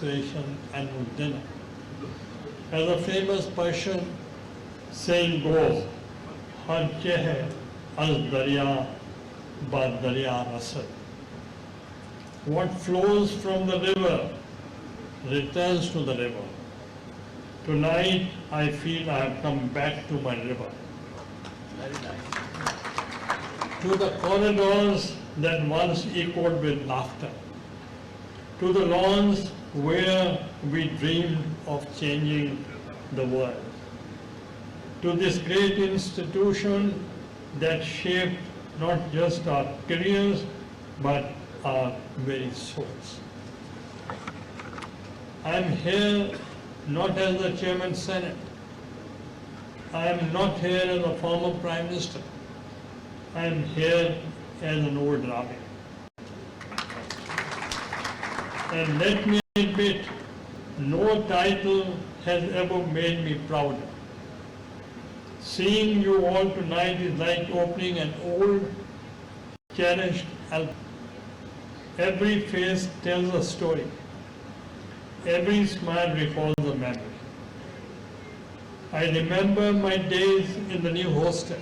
annual dinner. As a famous Persian saying goes, har cheh az darya ba darya rasad. What flows from the river returns to the river. Tonight I feel I have come back to my river. Very nice. To the corridors that once echoed with laughter, to the lawns where we dreamed of changing the world, to this great institution that shaped not just our careers but our very souls. I am here not as the Chairman Senate. I am not here as a former Prime Minister. I am here as an old Ravi. And let me admit, no title has ever made me prouder. Seeing you all tonight is like opening an old, cherished album. Every face tells a story. Every smile recalls a memory. I remember my days in the new hostel,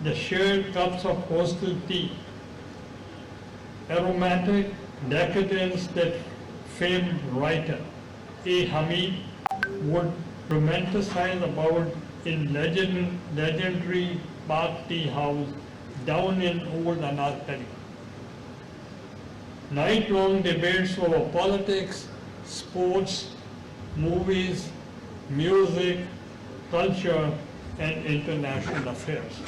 the shared cups of hostel tea, aromatic decadence that famed writer A. Hamid would romanticize about in legendary Park Tea House down in old Anarkali. Night-long debates over politics, sports, movies, music, culture, and international affairs.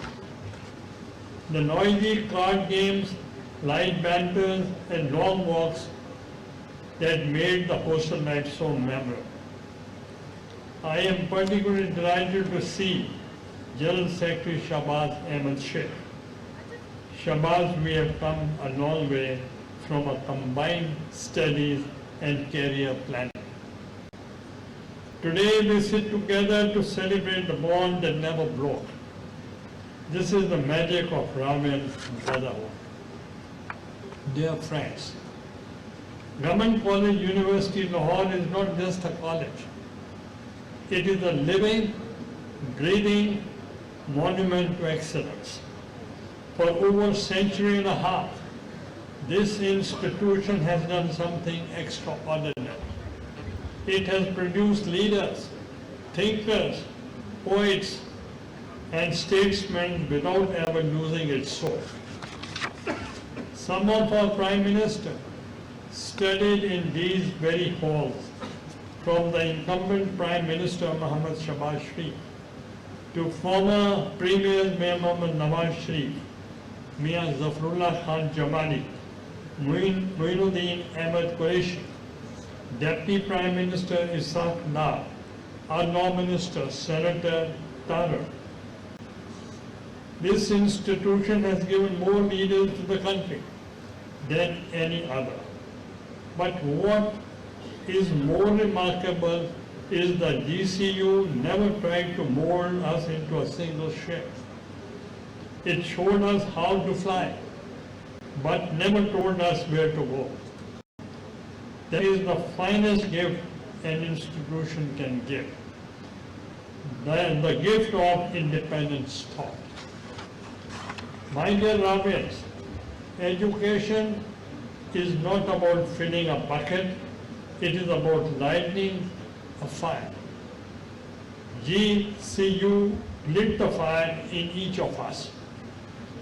The noisy card games, light banters, and long walks that made the hostel night so memorable. I am particularly delighted to see General Secretary Shahbaz Ahmed Sheikh. Shahbaz, we have come a long way from a combined studies and career planning. Today we sit together to celebrate the bond that never broke. This is the magic of Ravian brotherhood. Dear friends, Government College University Lahore is not just a college. It is a living, breathing monument to excellence. For over a century and a half, this institution has done something extraordinary. It has produced leaders, thinkers, poets, and statesmen without ever losing its soul. Some of our Prime Minister studied in these very halls, from the incumbent Prime Minister Mohammad Shahbaz Sharif to former Premiers Mir Mohammad Nawaz Sharif, Mia Zafrullah Khan Jamali, Muinuddin Ahmed Qureshi, Deputy Prime Minister Ishaq Dar, our Law Minister Senator Tarar. This institution has given more leaders to the country than any other. But what is more remarkable is the GCU never tried to mold us into a single shape. It showed us how to fly, but never told us where to go. That is the finest gift an institution can give. The gift of independent thought. My dear Ravians, education is not about filling a bucket, it is about lighting a fire. GCU lit the fire in each of us.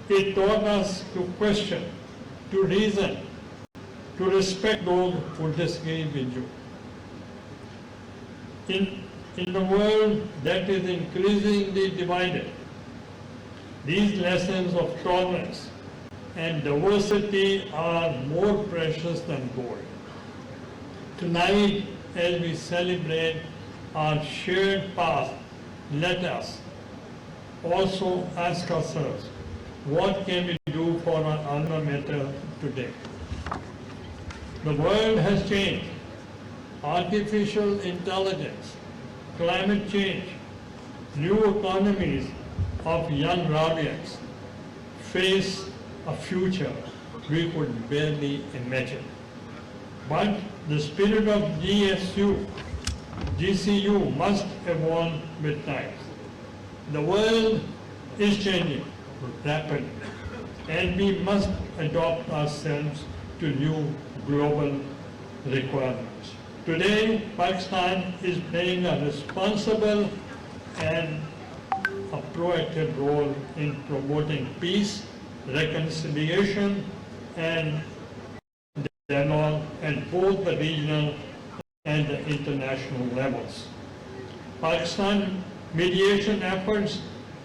It taught us to question, to reason, to respect those who disagree with you. In the world that is increasingly divided, these lessons of tolerance and diversity are more precious than gold. Tonight, as we celebrate our shared past, let us also ask ourselves, what can we do for our alma mater today? The world has changed. Artificial intelligence, climate change, new economies of young Ravians face a future we could barely imagine. But the spirit of GCU must evolve with times. The world is changing rapidly, and we must adopt ourselves to new global requirements. Today, Pakistan is playing a responsible and a proactive role in promoting peace, reconciliation, and dialogue at both the regional and the international levels. Pakistan mediation efforts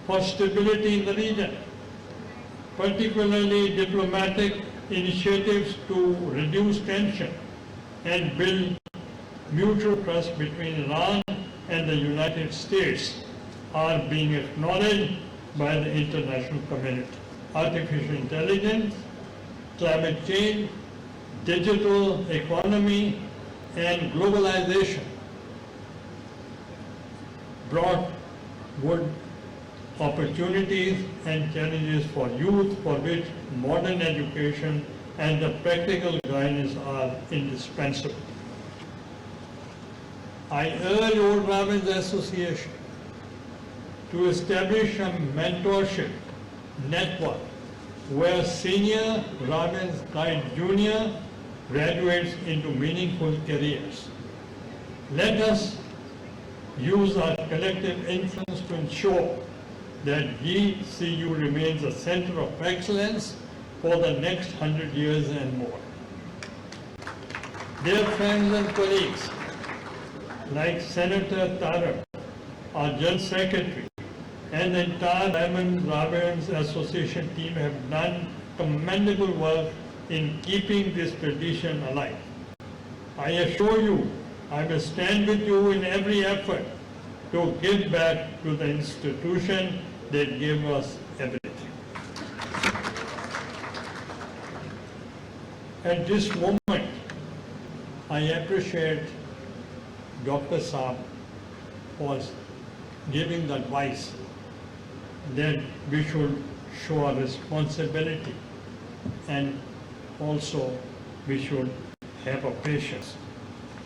for stability in the region, particularly diplomatic initiatives to reduce tension and build mutual trust between Iran and the United States, are being acknowledged by the international community. Artificial intelligence, climate change, digital economy, and globalization brought good opportunities and challenges for youth, for which modern education and the practical guidance are indispensable. I urge Old Brahmins Association to establish a mentorship network where senior Brahmins guide junior graduates into meaningful careers. Let us use our collective influence to ensure that GCU remains a center of excellence for the next 100 years and more. Dear friends and colleagues, like Senator Tarak, our General Secretary, and the entire Diamond Brahmins Association team have done commendable work in keeping this tradition alive. I assure you, I will stand with you in every effort to give back to the institution that gave us everything. At this moment, I appreciate Dr. Saab for giving the advice that we should show our responsibility, and also we should have a patience.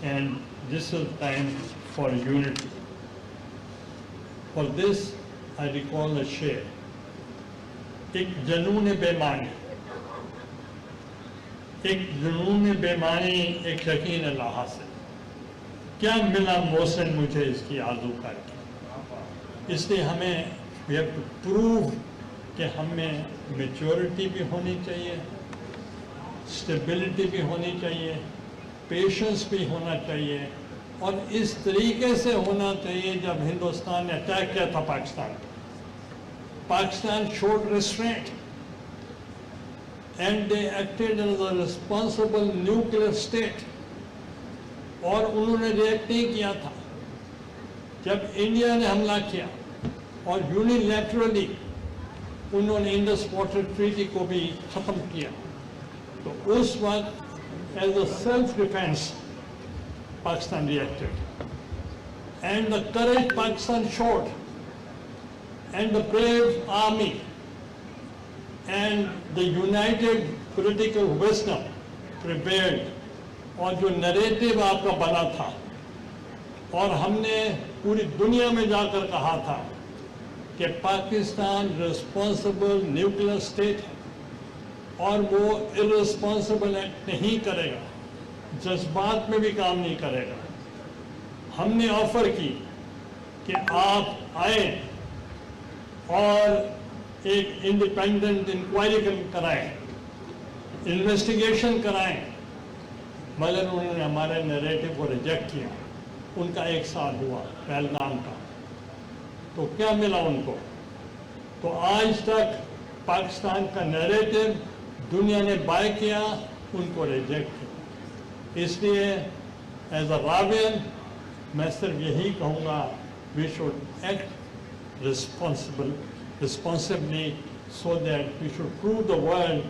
And this is time for unity. For this, I recall a शेर, एक जुनून बेमानी, एक यकीन अल्लाह से, क्या मिला मौसम मुझे इसकी आरज़ू करके। इसलिए हमें we have to prove कि हमें मेच्योरिटी भी होनी चाहिए, स्टेबिलिटी भी होनी चाहिए, पेशेंस भी होना चाहिए, और इस तरीके से होना चाहिए जब हिंदुस्तान ने अटैक किया था पाकिस्तान पर। Pakistan showed restraint and they acted as a responsible nuclear state, और उन्होंने रिएक्ट नहीं किया था। जब इंडिया ने हमला किया और यूनिलैटरली उन्होंने इंडस वाटर ट्रीटी को भी खत्म किया, तो उस वक्त as a self defence Pakistan reacted, and the courage Pakistan showed, and the brave army, and the united political wisdom prevailed, और जो नैरेटिव आपका बना था, और हमने पूरी दुनिया में जाकर कहा था कि पाकिस्तान रिस्पॉन्सिबल न्यूक्लियर स्टेट है और वो इररिस्पॉन्सिबल एक्ट नहीं करेगा, जज्बात में भी काम नहीं करेगा। हमने ऑफर की कि आप आए और एक इंडिपेंडेंट इंक्वायरी कराएं, इन्वेस्टिगेशन कराएं, मगर उन्होंने हमारे नैरेटिव को रिजेक्ट किया। उनका 1 साल हुआ पहलगाम का, तो क्या मिला उनको? तो आज तक पाकिस्तान का नैरेटिव दुनिया ने बाय किया, उनको रिजेक्ट किया। इसलिए एज अ रावियन मैं सिर्फ यही कहूँगा, we should act responsibly so that we should prove the world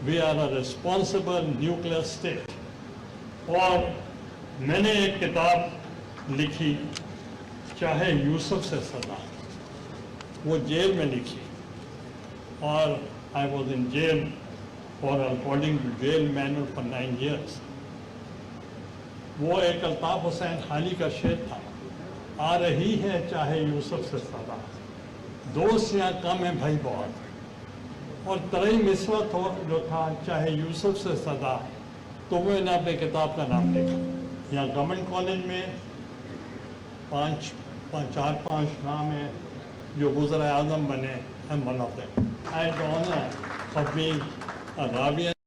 we are a responsible nuclear state. और मैंने एक किताब लिखी, चाहे यूसुफ से सदा, वो जेल में लिखी, और I was in jail for according to jail manual for 9 years. وہ ایک الطاف حسین خانی کا شعر تھا، آ رہی ہے چاہے یوسف سے صدا، دوست یہاں کم ہے بھائی بہت، اور ترئی مسوت ہو جو تھا چاہے یوسف سے صدا، تو وہ نے اپنے کتاب کا نام لکھا۔ یہاں گورنمنٹ کالج میں چار پانچ نام ہیں جو وزراء اعظم بنے، I'm one of them. I had the honor of being a Rabian